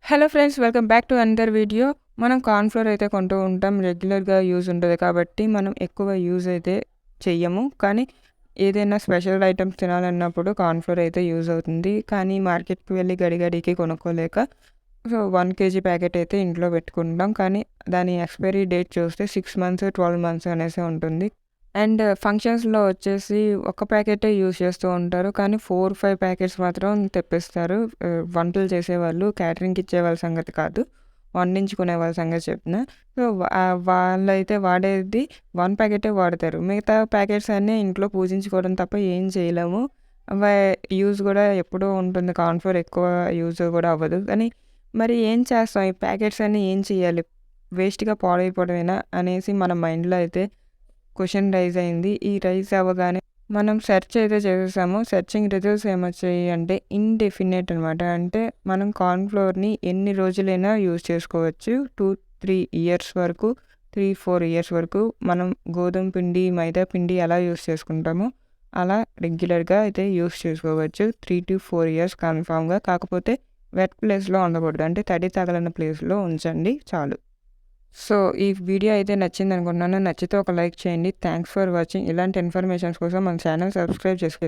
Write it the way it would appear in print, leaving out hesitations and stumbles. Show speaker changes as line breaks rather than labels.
Hello friends, welcome back to another video. మనం corn flour అయితే కొంటూ ఉంటాం. రెగ్యులర్గా యూజ్ ఉంటుంది కాబట్టి మనం ఎక్కువ యూజ్ అయితే చెయ్యము. కానీ ఏదైనా స్పెషల్ ఐటమ్స్ తినాలన్నప్పుడు కార్న్ ఫ్లోర్ అయితే యూజ్ అవుతుంది. కానీ మార్కెట్కి వెళ్ళి గడిగడికి కొనుక్కోలేక 1 కేజీ ప్యాకెట్ అయితే ఇంట్లో పెట్టుకుంటాం. కానీ దాని ఎక్స్పైరీ డేట్ చూస్తే 6 మంత్స్ 12 మంత్స్ అనేసి ఉంటుంది. అండ్ ఫంక్షన్స్‌లో వచ్చేసి ఒక ప్యాకెటే యూజ్ చేస్తూ ఉంటారు. కానీ 4, 5 ప్యాకెట్స్ మాత్రం తెప్పిస్తారు. వంటలు చేసేవాళ్ళు, క్యాటరింగ్‌కి ఇచ్చేవాళ్ళ సంగతి కాదు. వండించుకునే వాళ్ళ సంగతి చెప్తున్నా. సో, వాళ్ళైతే వాడేది 1 ప్యాకెటే వాడతారు. మిగతా ప్యాకెట్స్ అన్నీ ఇంట్లో పూజించుకోవడం తప్ప ఏం చేయలేము. వా యూజ్ కూడా ఎప్పుడూ ఉంటుంది. కార్న్ ఫ్లోర్ ఎక్కువ యూజ్ కూడా అవ్వదు. కానీ మరి ఏం చేస్తాం? ఈ ప్యాకెట్స్ అన్నీ ఏం చేయాలి? వేస్ట్‌గా పాడైపోవడమేనా అనేసి మన మైండ్‌లో అయితే క్వెషన్ రైజ్ అయింది. ఈ రైజ్ అవ్వగానే మనం సెర్చ్ అయితే చేసేసాము. సెర్చింగ్ రిజల్ట్స్ ఏమొచ్చాయి అంటే ఇండెఫినిట్ అనమాట. అంటే మనం కార్న్ ఫ్లోర్‌ని ఎన్ని రోజులైనా యూజ్ చేసుకోవచ్చు. 2, 3 ఇయర్స్ వరకు, 3, 4 ఇయర్స్ వరకు మనం గోధుమ పిండి, మైదా పిండి ఎలా యూజ్ చేసుకుంటామో అలా రెగ్యులర్‌గా అయితే యూజ్ చేసుకోవచ్చు. 3-4 ఇయర్స్ కన్ఫామ్‌గా. కాకపోతే వెట్ ప్లేస్‌లో ఉండకూడదు. అంటే తడి తగలని ప్లేస్‌లో ఉంచండి చాలు. సో, ఈ వీడియో అయితే నచ్చిందనుకుంటున్నాను. నచ్చితే ఒక లైక్ చేయండి. Thanks for watching. ఇలాంటి ఇన్ఫర్మేషన్స్ కోసం మన ఛానల్ సబ్స్క్రైబ్ చేసుకోండి.